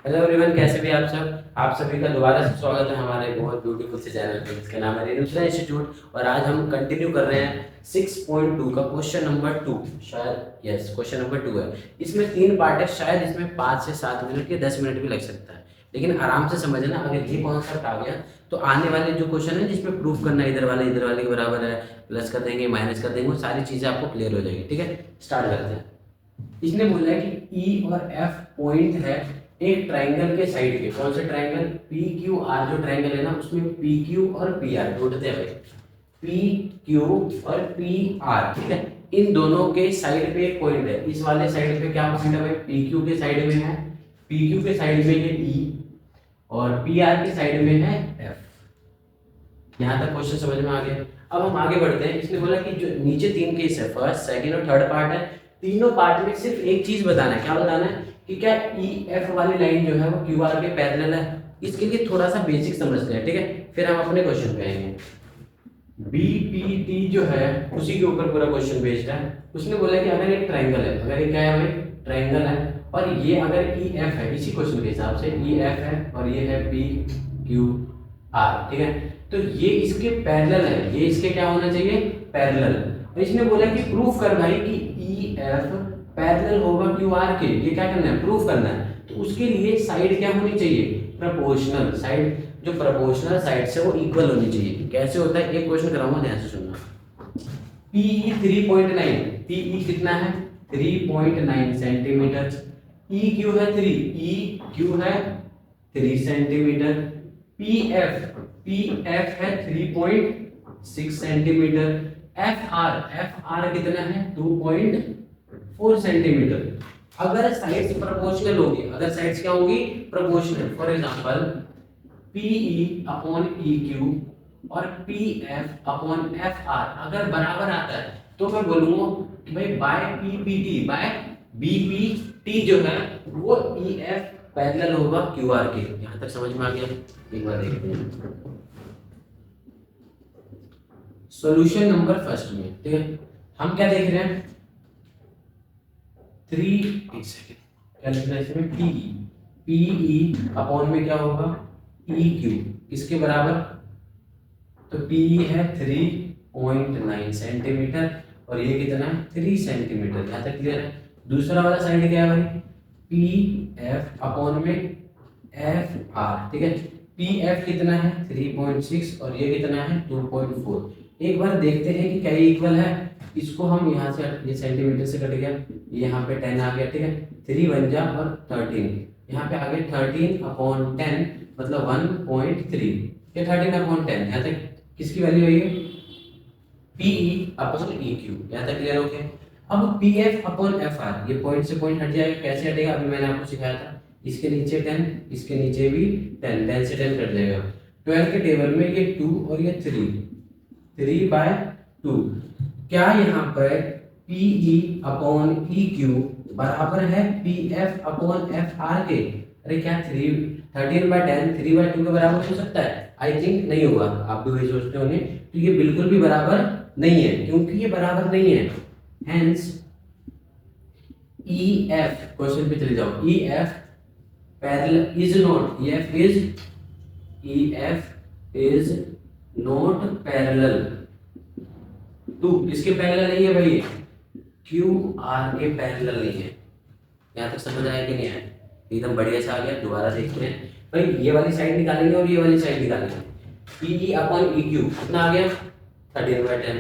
Hello everyone, कैसे भी आप सभी का दोबारा से स्वागत है हमारे बहुत ब्यूटीफुल से चैनल पे जिसका नाम है रेणुका इंस्टीट्यूट। और आज हम कंटिन्यू कर रहे हैं 6.2 का क्वेश्चन नंबर 2। शायद यस, क्वेश्चन नंबर 2 है। इसमें 3 पार्ट है, शायद इसमें 5 से 7 मिनट या 10 मिनट भी लग सकता है, लेकिन आराम से समझना। अगर ये कॉन्सेप्ट आ गया तो आने वाले जो क्वेश्चन है जिसमें प्रूफ करना है इधर वाले के बराबर है, प्लस कर देंगे, माइनस कर देंगे, वो सारी चीजें आपको क्लियर हो जाएगी। ठीक है, स्टार्ट करते हैं। इसने बोला है कि ई और एफ पॉइंट है एक ट्रायंगल के साइड के। कौन से ट्रायंगल? पी क्यू आर जो ट्रायंगल है ना, उसमें पी क्यू और पी आर जोड़ते हैं भाई। पी क्यू और पी आर, ठीक है। इन दोनों के साइड पे एक पॉइंट है। इस वाले साइड पे क्या पॉइंट है भाई? पी क्यू के साइड में है, पी क्यू के साइड में है ई, और पी आर के साइड में है एफ। यहाँ तक क्वेश्चन समझ में आ गया। अब हम आगे बढ़ते हैं। इसने बोला कि जो नीचे 3 केस है, फर्स्ट सेकंड और थर्ड पार्ट है, तीनों पार्ट में सिर्फ एक चीज बताना है। क्या बताना है? कि क्या ई एफ वाली लाइन जो है वो क्यू आर के पैरेलल है। इसके लिए थोड़ा सा बेसिक समझते हैं, ठीक है, फिर हम अपने क्वेश्चन पे आएंगे। बी पी टी जो है उसी के ऊपर पूरा क्वेश्चन बेस्ड है। उसने बोला कि अगर एक ट्रायंगल है, अगर ये क्या है भाई? ट्रायंगल है, और ये अगर ई एफ है, इसी क्वेश्चन के हिसाब से ई एफ है और ये है पी क्यू आर, ठीक है, तो ये इसके पैरेलल है। ये इसके क्या होना चाहिए? पैरेलल। और इसने बोला कि प्रूफ कर भाई कि ई एफ पैरेलल होगा क्यू आर के। ये क्या करना है? प्रूफ करना है। तो उसके लिए साइड क्या होनी चाहिए? Proportional side. जो प्रोपोर्शनल साइड से वो इक्वल होनी चाहिए। कैसे होता है? एक क्वेश्चन कराऊंगा, ध्यान से सुनना। पीई 3.9, पीई कितना है? 3.9 सेंटीमीटर। ई क्यू है 3, ई क्यू है 3 सेंटीमीटर। पी एफ है 3.6 सेंटीमीटर। एफ आर कितना है? 2.4 सेंटीमीटर। अगर साइड्स प्रोपोर्शनल होगी, अगर साइड्स क्या होगी? Proportional. For example PE upon E Q और P F upon F R अगर बराबर आता है तो मैं बोलूंगा कि भाई by P P T, by B P T जो है वो ई एफ पैरेलल होगा क्यू आर के। यहां तक समझ में आ गया? एक बार देखते हैं सॉल्यूशन नंबर फर्स्ट में, ठीक है। हम क्या देख रहे हैं? 3, एक सेकेंड, क्या लिख रहे हैं इसमें? पीई अपॉन में क्या होगा? ई क्यू, इसके बराबर। तो पीई है 3.9 सेंटीमीटर और ये कितना है? 3 सेंटीमीटर। यहाँ तक क्लियर है? दूसरा वाला साइड क्या है भाई? पी एफ अपॉन में एफ आर, ठीक है। पी एफ कितना है? 3.6 और ये कितना है? 2.4। एक बार देखते हैं कि क्या ये इक्वल है। इसको हम यहाँ से, ये सेंटीमीटर से कट गया, ये यहाँ पे 10 आ गया, ठीक है। 3 बन जा और 13, यहाँ पे आ गया 13 अपॉन 10 मतलब 1.3। ये 13 अपॉन 10 यहाँ तक किसकी वैल्यू है? ये पीई अपॉन ई क्यू। यहाँ तक क्लियर हो गया? अब P F upon F are, ये पॉइंट से पॉइंट हट जाएगा। कैसे हटेगा? अभी मैंने आपको सिखाया था। इसके नीचे 10, इसके नीचे भी 10, 10 से 10 कट जाएगा। 12 के टेबल में ये 2 और ये 3/2। क्या यहाँ पर पीई अपॉन ई क्यू बराबर है P F upon F are के? अरे क्या 13/10 3/2 के बराबर हो सकता है? आई थिंक नहीं होगा। आप भी वही सोचते होंगे। तो ये बिल्कुल भी बराबर नहीं है, क्योंकि ये बराबर नहीं है। हेंस ई एफ, क्वेश्चन पे चले जाओ। E F parallel is not, E F is not parallel to, किसके पैरेलल नहीं है भाई? क्यू आर के पैरेलल नहीं है। यहाँ तक समझ आया कि नहीं आया? एकदम बढ़िया से आ गया। दोबारा देखते हैं भाई, ये वाली साइड निकालेंगे और ये वाली साइड निकालेंगे। पीई अपॉन ई क्यू कितना आ गया? 13/10।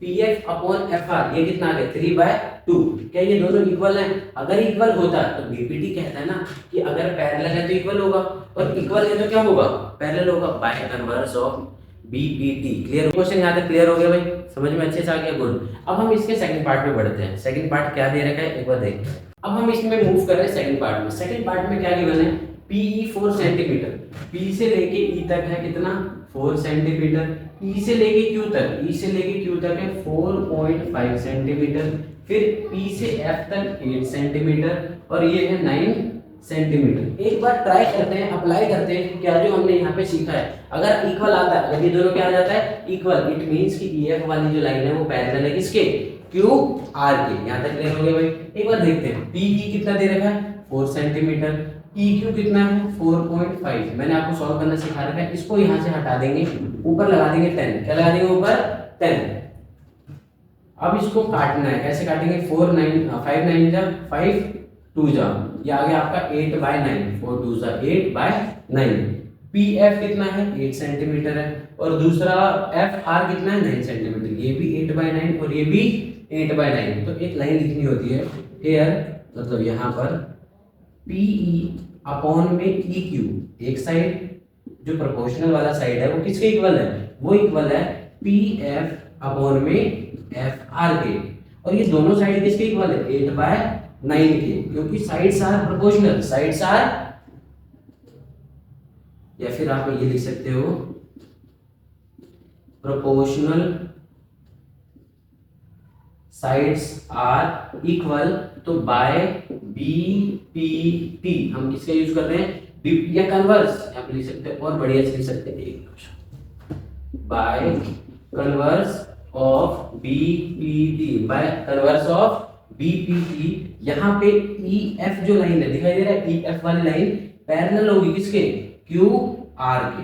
P F upon F are ये कितना आ गया? 3/2। क्या ये दोनों इक्वल हैं? अगर इक्वल होता तो बीपीटी कहता है ना कि अगर पैरेलल है तो इक्वल होगा, और इक्वल है तो क्या होगा? पैरेलल होगा, by converse of BPT. Clear? Question यहाँ तक क्लियर हो गया भाई? समझ में अच्छे से आ गया? गुड। अब हम इसके सेकंड पार्ट में बढ़ते हैं। सेकंड पार्ट क्या दे रखा है एक बार देखते हैं। अब हम इसमें मूव कर रहे हैं सेकंड पार्ट में। सेकंड पार्ट में क्या गिवन है? PE 4 centimetre. पी से लेके ई तक है कितना? 4 सेंटीमीटर। ई से लेके क्यू तक, ई से लेके क्यू तक है 4.5 सेंटीमीटर। फिर पी से एफ तक 8 सेंटीमीटर और ये है 9 सेंटीमीटर। एक बार ट्राई करते हैं, अप्लाई करते हैं कि क्या जो हमने यहाँ पे सीखा है अगर इक्वल आता है, अगर ये दोनों क्या आ जाता है? इक्वल, इट मींस कि ई एफ वाली जो लाइन है वो पैरेलल है किसके? क्यू आर के। यहाँ तक क्लियर हो गया भाई? एक बार देखते हैं। पी ई कितना दे रखा है? 4 सेंटीमीटर। EQ कितना है 4.5। मैंने आपको सॉल्व करना सिखा रखा है। इसको यहाँ से हटा देंगे, ऊपर लगा देंगे 10। क्या लगा देंगे ऊपर 10। अब इसको काटना है, कैसे काटेंगे 4 9 5 9 जा 5 2 जा, ये आ गया आपका 8/9, 4 2 जा 8/9। PF कितना है 8 सेंटीमीटर है, और दूसरा FR कितना है 9 सेंटीमीटर, ये भी 8/9 और ये भी 8/9। तो एक लाइन लिखनी होती है here, मतलब यहाँ पर PE अपॉन में EQ, एक साइड जो प्रोपोर्शनल वाला साइड है वो किसके इक्वल है, वो इक्वल है PF अपॉन में FR के, और ये दोनों साइड किसके इक्वल है 8/9 के, क्योंकि sides are proportional, sides are, या फिर आप ये लिख सकते हो प्रोपोर्शनल साइड्स आर इक्वल। तो बाय BPP हम किसका यूज कर रहे हैं, BP या कन्वर्स, आप लिख सकते हैं और बढ़िया से लिख सकते हैं by converse of BPP, by converse of BPP। यहाँ पे EF जो लाइन है दिखाई दे रहा है, EF वाली लाइन पैरेलल होगी किसके QR के।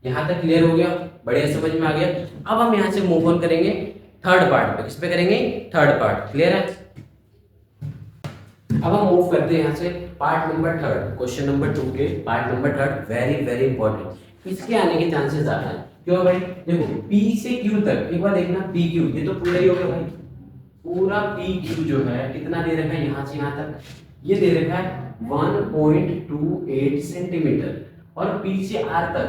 यहाँ तक क्लियर हो गया, बढ़िया समझ में आ गया। अब हम यहाँ से मूव ऑन करेंगे थर्ड पार्ट पे। किस पे करेंगे, थर्ड पार्ट, क्लियर है। अब हम मूव करते हैं यहाँ से part number third, question number 2 के part number third, very very important. इसके आने के चांसेस ज्यादा है, क्यों भाई, देखो P से Q तक एक बार देखना, PQ ये तो पूरा ही हो गया भाई, पूरा PQ जो है कितना दे रखा है, यहाँ से यहाँ तक ये दे रखा है 1.28 सेंटीमीटर, और P से R तक,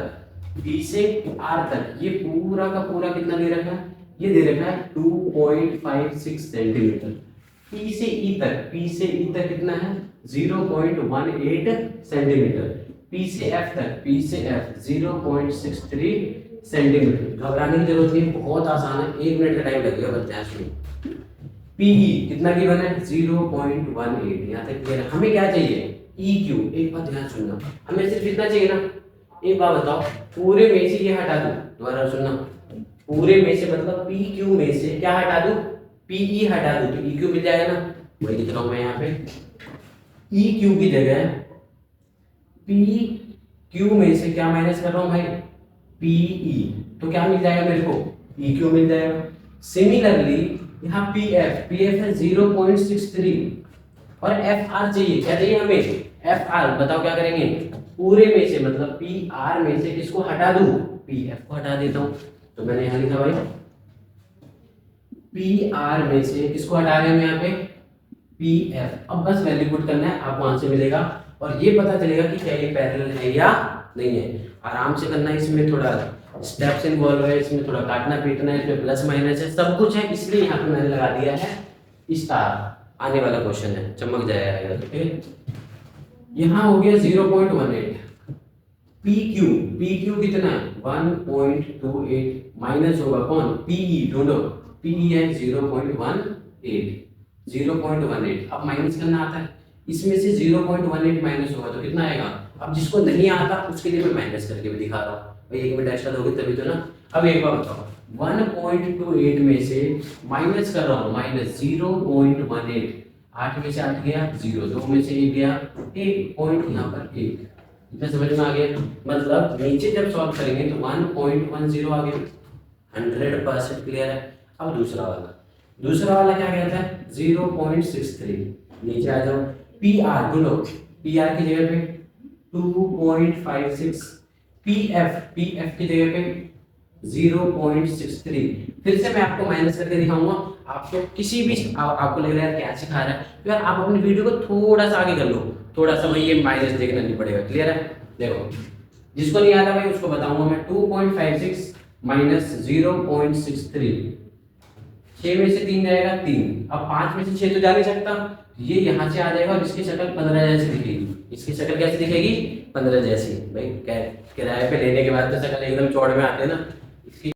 P से R तक ये पूरा का पूरा कितना दे रखा है, ये दे रखा है 2.56 सेंटीमीटर। P से E तक, P से E तक कितना है 0.18 सेंटीमीटर। P से F तक, P से F 0.63 सेंटीमीटर। घबराने की जरूरत नहीं, बहुत आसान है, 1 मिनट का टाइम लगेगा बस ध्यान सुनिए। PE कितना की बना है 0.18, यहाँ तक क्लियर है। हमें क्या चाहिए EQ, एक बात ध्यान सुनना, हमें सिर्फ इतना चाहिए ना। एक बात बताओ, पूरे में से ये हटा दूं, दोबारा सुनना, पूरे में से मतलब PQ में से क्या हटा दूं, PE हटा दूं तो EQ मिल जाएगा ना। वही लिख रहा हूं मैं यहाँ पे, EQ की जगह PQ में से क्या माइनस कर रहा हूं भाई, PE, तो क्या मिल जाएगा मेरे को, EQ मिल जाएगा। सिमिलरली यहाँ PF है 0.63, और FR चाहिए, क्या चाहिए हमें FR, बताओ क्या करेंगे, पूरे में से मतलब PR में से किसको हटा दूं, PF को हटा देता हूं। तो मैंने यहाँ लिखा भाई PR में से किसको हटा रहे हैं यहाँ पे PF। अब बस वैल्यू पुट करना है, आपको आंसर मिलेगा, और ये पता चलेगा कि क्या ये पैरेलल है या नहीं है। आराम से करना है, इसमें थोड़ा स्टेप्स इन्वॉल्व है, इसमें थोड़ा काटना पीटना है, इसमें प्लस माइनस है, सब कुछ है, इसलिए यहाँ पे मैंने लगा दिया है स्टार। आने वाला क्वेश्चन है, चमक जाएगा। ठीक, यहाँ हो गया 0.18। PQ कितना है 1.28, माइनस होगा कौन PE, ढूंढो PE है 0.18। अब माइनस करना आता है, इसमें से 0.18 माइनस होगा तो कितना आएगा। अब जिसको नहीं आता उसके लिए मैं माइनस करके भी दिखा रहा हूँ भाई, 1 मिनट एक्स्ट्रा दोगे तभी तो ना। अब एक बार बताओ, 1.28 में से माइनस कर रहा हूँ, माइनस 0.18, 8 में से 8 गया 0, 2 में से 1 गया 1, पॉइंट यहाँ पर 1। इतना समझ में आ गया, मतलब नीचे जब सॉल्व करेंगे तो 1.10 आ गया, 100% क्लियर है। अब दूसरा वाला क्या कहता है 0.63, नीचे आ जाओ। PR ढूंढो, PR की जगह पे 2.56, PF की जगह पे 0.63। फिर से मैं आपको माइनस करके दिखाऊंगा, आपको किसी भी आपको लग रहा है क्या सिखा रहा है, तो यार आप अपनी वीडियो को थोड़ा सा आगे कर लो, थोड़ा सा भाई ये माइनस देखना नहीं पड़ेगा, क्लियर है। देखो जिसको नहीं आता भाई उसको बताऊंगा मैं, 2.56 माइनस 0.63, 6 में से 3 जाएगा 3, अब 5 में से 6 तो जा नहीं सकता, ये यहाँ से आ जाएगा और इसकी शक्ल 15 जैसी दिखेगी। इसकी शक्ल कैसी दिखेगी 15 जैसी। भाई किराए पे लेने के बाद तो शक्ल एकदम चौड़ में आते हैं ना, इसकी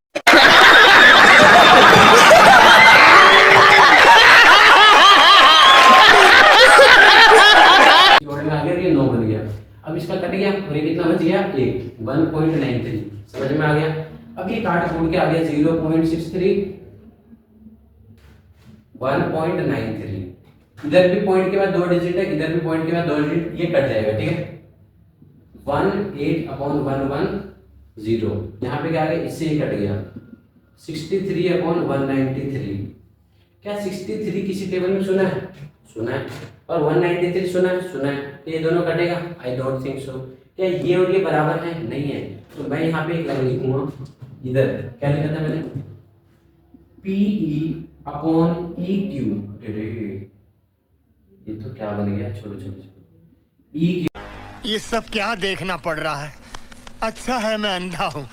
चौड़ में आ गया, ये 9 बन गया। अब इसका कट गया और ये कितना बच गया 1.93, समझ में आ गया। अब ये काट छोड़ के आ गया 0.63, 1.93, इधर भी पॉइंट के बाद 2 डिजिट है, इधर भी पॉइंट के बाद 2 डिजिट, ये कट जाएगा, ठीक है। 18/110, यहाँ पे क्या आ गया, इससे ही कट गया 63/193। क्या 63 किसी टेबल में सुना है? सुना है। और 193 सुना है? सुना है। तो ये दोनों कटेगा? I don't think so. क्या ये और ये बराबर है? नहीं है। तो मैं यहाँ पे एक लाइन लिखूंगा इधर, क्या लिखा था मैंने, PE/EQ। ये तो क्या बन गया, छोड़ो छोड़ो छोड़ो, EQ ये सब क्या देखना पड़ रहा है? अच्छा है मैं अंधा हूँ।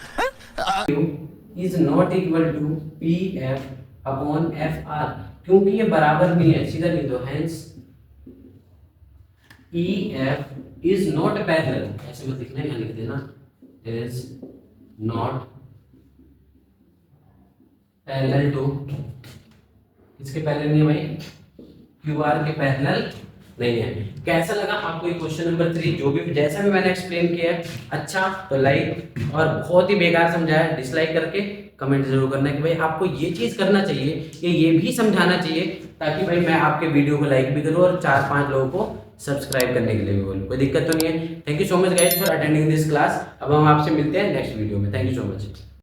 Is not equal to PF/FR, क्योंकि ये बराबर नहीं है, सीधा लिख दो, hence EF is not parallel, ऐसे मत लिखना, यहाँ लिख देना इज नॉट पैरेलल टू, किसके पैरेलल नहीं है भाई, QR के पैरेलल नहीं है। कैसा लगा आपको ये क्वेश्चन नंबर 3, जो भी जैसा भी मैंने एक्सप्लेन किया है, अच्छा तो लाइक, और बहुत ही बेकार समझाया डिसलाइक करके कमेंट जरूर करना कि भाई आपको ये चीज करना चाहिए, ये भी समझाना चाहिए, ताकि भाई मैं आपके वीडियो को लाइक भी करूँ और 4-5 लोगों को सब्सक्राइब करने के लिए भी बोलूँ। कोई दिक्कत तो नहीं है। Thank you so much guys for attending this class. अब हम आपसे मिलते हैं नेक्स्ट वीडियो में। Thank you so much.